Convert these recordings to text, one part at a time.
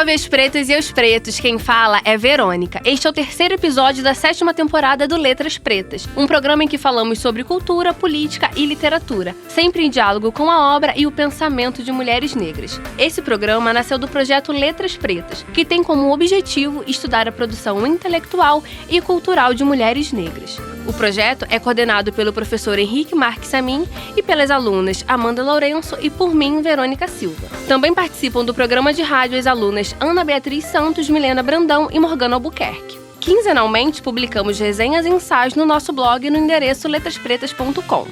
Salve as pretas e aos pretos, quem fala é Verônica. Este é o terceiro episódio da 7ª temporada do Letras Pretas, um programa em que falamos sobre cultura, política e literatura, sempre em diálogo com a obra e o pensamento de mulheres negras. Esse programa nasceu do projeto Letras Pretas, que tem como objetivo estudar a produção intelectual e cultural de mulheres negras. O projeto é coordenado pelo professor Henrique Marques Amin e pelas alunas Amanda Lourenço e por mim, Verônica Silva. Também participam do programa de rádio as alunas Ana Beatriz Santos, Milena Brandão e Morgana Albuquerque. Quinzenalmente, publicamos resenhas e ensaios no nosso blog no endereço letraspretas.com.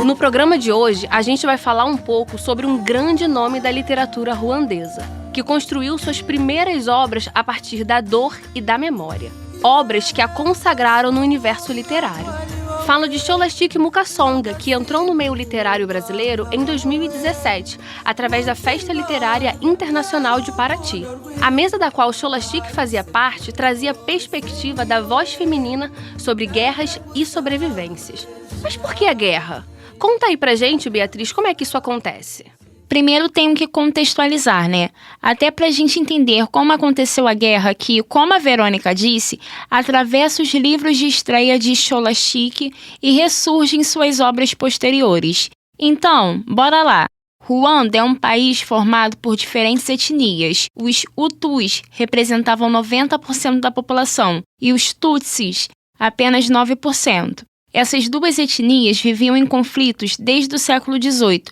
No programa de hoje, a gente vai falar um pouco sobre um grande nome da literatura ruandesa, que construiu suas primeiras obras a partir da dor e da memória. Obras que a consagraram no universo literário. Falo de Scholastic Mukasonga, que entrou no meio literário brasileiro em 2017, através da Festa Literária Internacional de Paraty. A mesa da qual Scholastic fazia parte trazia a perspectiva da voz feminina sobre guerras e sobrevivências. Mas por que a guerra? Conta aí pra gente, Beatriz, como é que isso acontece? Primeiro tenho que contextualizar, né? Até pra gente entender como aconteceu a guerra que, como a Verônica disse, atravessa os livros de estreia de Scholastic e ressurge em suas obras posteriores. Então, bora lá! Ruanda é um país formado por diferentes etnias. Os Hutus representavam 90% da população e os Tutsis apenas 9%. Essas duas etnias viviam em conflitos desde o século XVIII,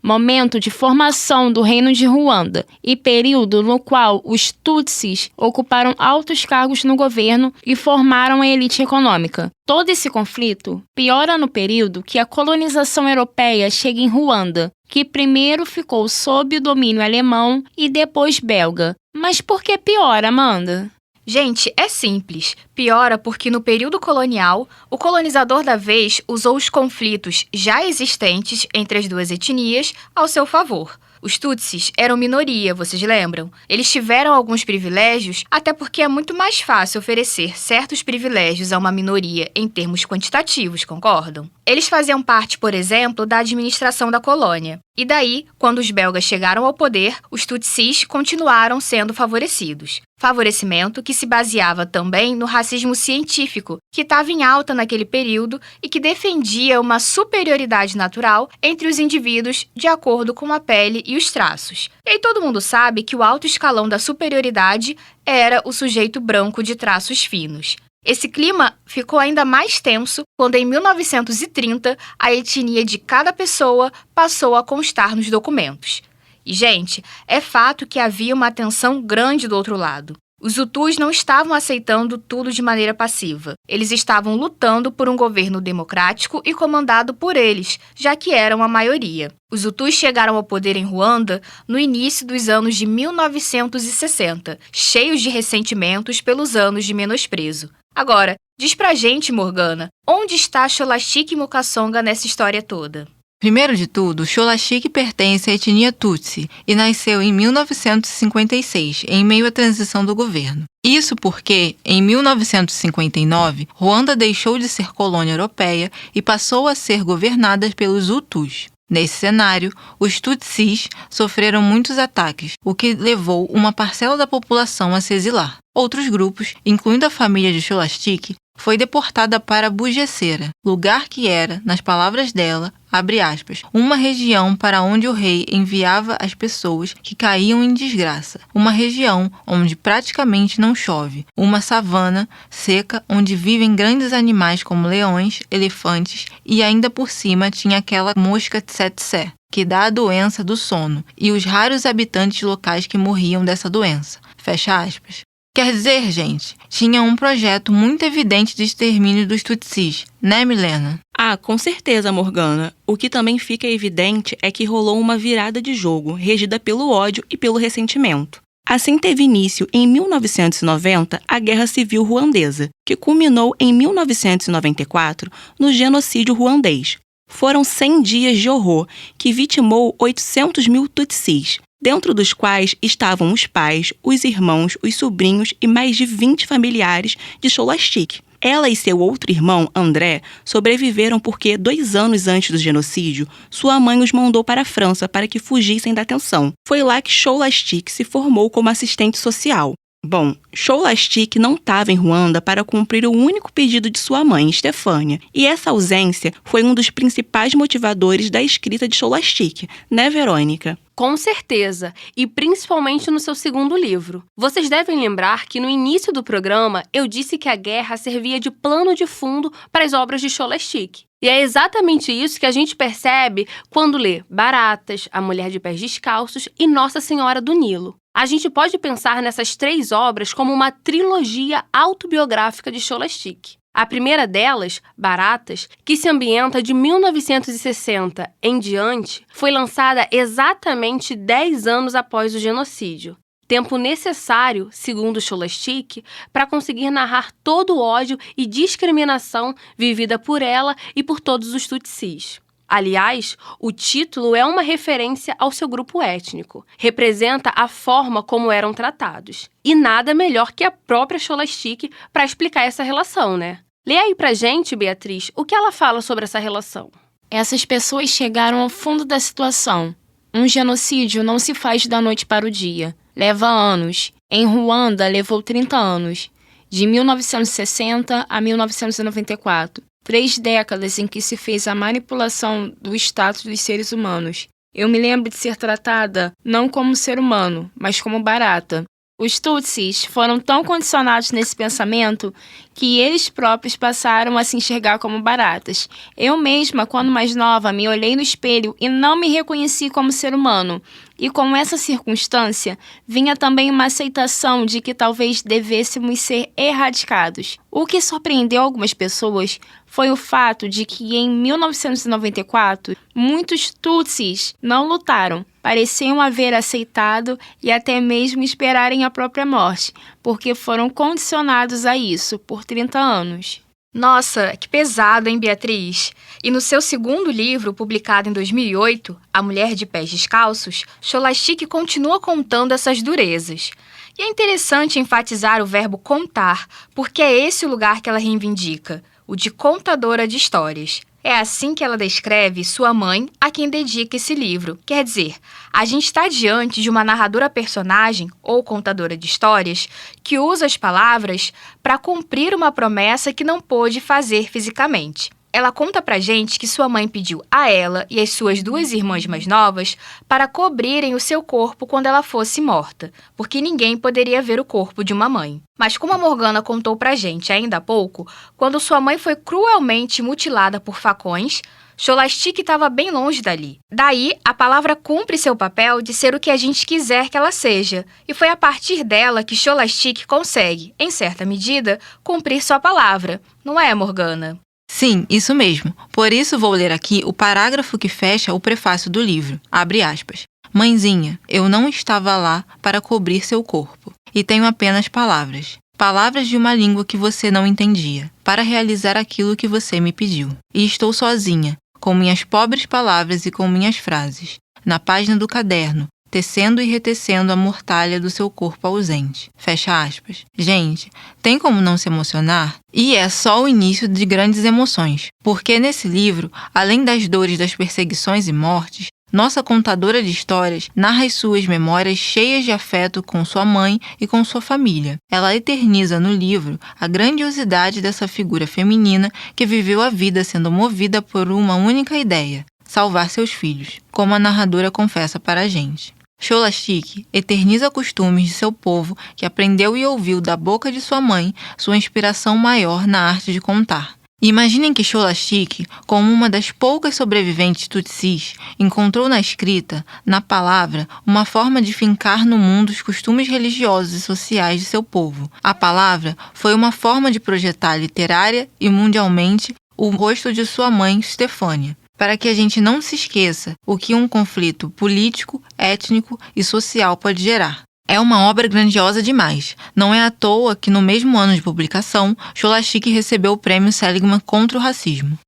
momento de formação do Reino de Ruanda e período no qual os Tutsis ocuparam altos cargos no governo e formaram a elite econômica. Todo esse conflito piora no período que a colonização europeia chega em Ruanda, que primeiro ficou sob o domínio alemão e depois belga. Mas por que piora, Amanda? Gente, é simples. Piora porque no período colonial, o colonizador da vez usou os conflitos já existentes entre as duas etnias ao seu favor. Os Tutsis eram minoria, vocês lembram? Eles tiveram alguns privilégios, até porque é muito mais fácil oferecer certos privilégios a uma minoria em termos quantitativos, concordam? Eles faziam parte, por exemplo, da administração da colônia. E daí, quando os belgas chegaram ao poder, os Tutsis continuaram sendo favorecidos. Favorecimento que se baseava também no racismo científico, que estava em alta naquele período e que defendia uma superioridade natural entre os indivíduos de acordo com a pele e os traços. E aí todo mundo sabe que o alto escalão da superioridade era o sujeito branco de traços finos. Esse clima ficou ainda mais tenso quando, em 1930, a etnia de cada pessoa passou a constar nos documentos. E, gente, é fato que havia uma tensão grande do outro lado. Os Hutus não estavam aceitando tudo de maneira passiva. Eles estavam lutando por um governo democrático e comandado por eles, já que eram a maioria. Os Hutus chegaram ao poder em Ruanda no início dos anos de 1960, cheios de ressentimentos pelos anos de menosprezo. Agora, diz pra gente, Morgana, onde está Scholastic Mukasonga nessa história toda? Primeiro de tudo, Scholastic pertence à etnia Tutsi e nasceu em 1956, em meio à transição do governo. Isso porque, em 1959, Ruanda deixou de ser colônia europeia e passou a ser governada pelos Hutus. Nesse cenário, os Tutsis sofreram muitos ataques, o que levou uma parcela da população a se exilar. Outros grupos, incluindo a família de Scholastic, foi deportada para Bugesera, lugar que era, nas palavras dela, abre aspas, uma região para onde o rei enviava as pessoas que caíam em desgraça, uma região onde praticamente não chove, uma savana seca onde vivem grandes animais como leões, elefantes e ainda por cima tinha aquela mosca tsetse, que dá a doença do sono, e os raros habitantes locais que morriam dessa doença. Fecha aspas. Quer dizer, gente, tinha um projeto muito evidente de extermínio dos Tutsis, né, Milena? Ah, com certeza, Morgana. O que também fica evidente é que rolou uma virada de jogo, regida pelo ódio e pelo ressentimento. Assim teve início, em 1990, a Guerra Civil Ruandesa, que culminou em 1994 no genocídio ruandês. Foram 100 dias de horror, que vitimou 800 mil Tutsis, dentro dos quais estavam os pais, os irmãos, os sobrinhos e mais de 20 familiares de Scholastic. Ela e seu outro irmão, André, sobreviveram porque 2 anos antes do genocídio, sua mãe os mandou para a França para que fugissem da tensão. Foi lá que Scholastic se formou como assistente social. Bom, Scholastic não estava em Ruanda para cumprir o único pedido de sua mãe, Stefânia, e essa ausência foi um dos principais motivadores da escrita de Scholastic, né, Verônica? Com certeza, e principalmente no seu segundo livro. Vocês devem lembrar que no início do programa eu disse que a guerra servia de plano de fundo para as obras de Scholastic. E é exatamente isso que a gente percebe quando lê Baratas, A Mulher de Pés Descalços e Nossa Senhora do Nilo. A gente pode pensar nessas 3 obras como uma trilogia autobiográfica de Scholastic. A primeira delas, Baratas, que se ambienta de 1960 em diante, foi lançada exatamente 10 anos após o genocídio. Tempo necessário, segundo Scholastic, para conseguir narrar todo o ódio e discriminação vivida por ela e por todos os tutsis. Aliás, o título é uma referência ao seu grupo étnico. Representa a forma como eram tratados. E nada melhor que a própria Scholastic para explicar essa relação, né? Lê aí pra gente, Beatriz, o que ela fala sobre essa relação. Essas pessoas chegaram ao fundo da situação. Um genocídio não se faz da noite para o dia. Leva anos. Em Ruanda, levou 30 anos. De 1960 a 1994. 3 décadas em que se fez a manipulação do status dos seres humanos. Eu me lembro de ser tratada não como ser humano, mas como barata. Os Tutsis foram tão condicionados nesse pensamento que eles próprios passaram a se enxergar como baratas. Eu mesma, quando mais nova, me olhei no espelho e não me reconheci como ser humano. E com essa circunstância, vinha também uma aceitação de que talvez devêssemos ser erradicados. O que surpreendeu algumas pessoas foi o fato de que em 1994, muitos Tutsis não lutaram, pareciam haver aceitado e até mesmo esperarem a própria morte, porque foram condicionados a isso por 30 anos. Nossa, que pesado, hein, Beatriz? E no seu segundo livro, publicado em 2008, A Mulher de Pés Descalços, Scholastic continua contando essas durezas. E é interessante enfatizar o verbo contar, porque é esse o lugar que ela reivindica, o de contadora de histórias. É assim que ela descreve sua mãe, a quem dedica esse livro. Quer dizer, a gente está diante de uma narradora-personagem, ou contadora de histórias, que usa as palavras para cumprir uma promessa que não pôde fazer fisicamente. Ela conta pra gente que sua mãe pediu a ela e as suas 2 irmãs mais novas para cobrirem o seu corpo quando ela fosse morta, porque ninguém poderia ver o corpo de uma mãe. Mas como a Morgana contou pra gente ainda há pouco, quando sua mãe foi cruelmente mutilada por facões, Scholastic estava bem longe dali. Daí, a palavra cumpre seu papel de ser o que a gente quiser que ela seja, e foi a partir dela que Scholastic consegue, em certa medida, cumprir sua palavra. Não é, Morgana? Sim, isso mesmo. Por isso vou ler aqui o parágrafo que fecha o prefácio do livro. Abre aspas. Mãezinha, eu não estava lá para cobrir seu corpo. E tenho apenas palavras. Palavras de uma língua que você não entendia, para realizar aquilo que você me pediu. E estou sozinha, com minhas pobres palavras e com minhas frases, na página do caderno, tecendo e retecendo a mortalha do seu corpo ausente. Fecha aspas. Gente, tem como não se emocionar? E é só o início de grandes emoções, porque nesse livro, além das dores das perseguições e mortes, nossa contadora de histórias narra as suas memórias cheias de afeto com sua mãe e com sua família. Ela eterniza no livro a grandiosidade dessa figura feminina que viveu a vida sendo movida por uma única ideia: salvar seus filhos, como a narradora confessa para a gente. Scholastic eterniza costumes de seu povo que aprendeu e ouviu da boca de sua mãe sua inspiração maior na arte de contar. Imaginem que Scholastic, como uma das poucas sobreviventes tutsis, encontrou na escrita, na palavra, uma forma de fincar no mundo os costumes religiosos e sociais de seu povo. A palavra foi uma forma de projetar literária e mundialmente o rosto de sua mãe, Stefânia, para que a gente não se esqueça o que um conflito político, étnico e social pode gerar. É uma obra grandiosa demais. Não é à toa que no mesmo ano de publicação, Scholastic recebeu o prêmio Seligman contra o racismo.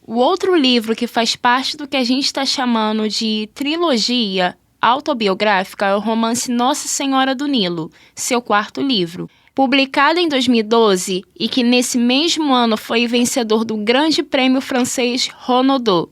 O outro livro que faz parte do que a gente está chamando de trilogia autobiográfica é o romance Nossa Senhora do Nilo, seu 4º livro. publicado em 2012 e que nesse mesmo ano foi vencedor do Grande Prêmio francês Renaudot.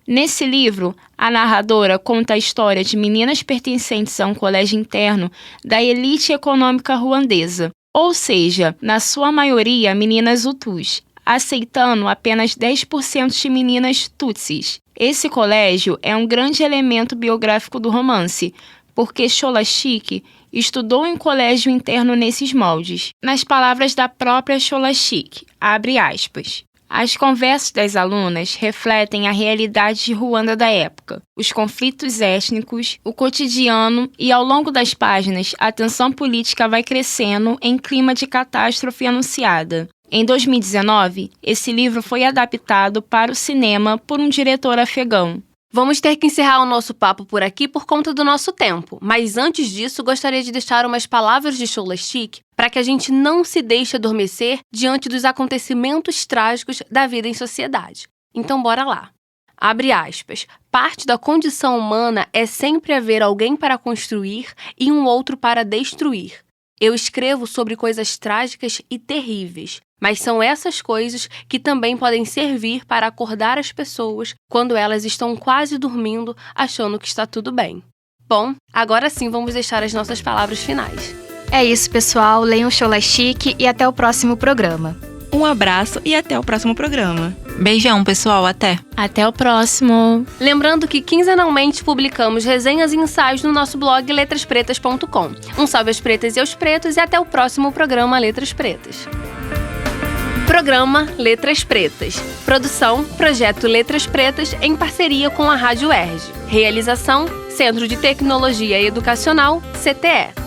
Nesse livro, a narradora conta a história de meninas pertencentes a um colégio interno da elite econômica ruandesa, ou seja, na sua maioria meninas hutus, aceitando apenas 10% de meninas tutsis. Esse colégio é um grande elemento biográfico do romance, porque Scholastic estudou em colégio interno nesses moldes. Nas palavras da própria Scholastic, abre aspas, as conversas das alunas refletem a realidade de Ruanda da época, os conflitos étnicos, o cotidiano e, ao longo das páginas, a tensão política vai crescendo em clima de catástrofe anunciada. Em 2019, esse livro foi adaptado para o cinema por um diretor afegão. Vamos ter que encerrar o nosso papo por aqui por conta do nosso tempo, mas antes disso, gostaria de deixar umas palavras de Scholastic para que a gente não se deixe adormecer diante dos acontecimentos trágicos da vida em sociedade. Então, bora lá. Abre aspas. Parte da condição humana é sempre haver alguém para construir e um outro para destruir. Eu escrevo sobre coisas trágicas e terríveis, mas são essas coisas que também podem servir para acordar as pessoas quando elas estão quase dormindo, achando que está tudo bem. Bom, agora sim vamos deixar as nossas palavras finais. É isso, pessoal. Leiam Scholastic e até o próximo programa. Um abraço e até o próximo programa. Beijão, pessoal. Até! Até o próximo! Lembrando que quinzenalmente publicamos resenhas e ensaios no nosso blog letraspretas.com. Um salve às pretas e aos pretos e até o próximo programa Letras Pretas. Programa Letras Pretas. Produção, Projeto Letras Pretas em parceria com a Rádio UERJ. Realização, Centro de Tecnologia Educacional, CTE.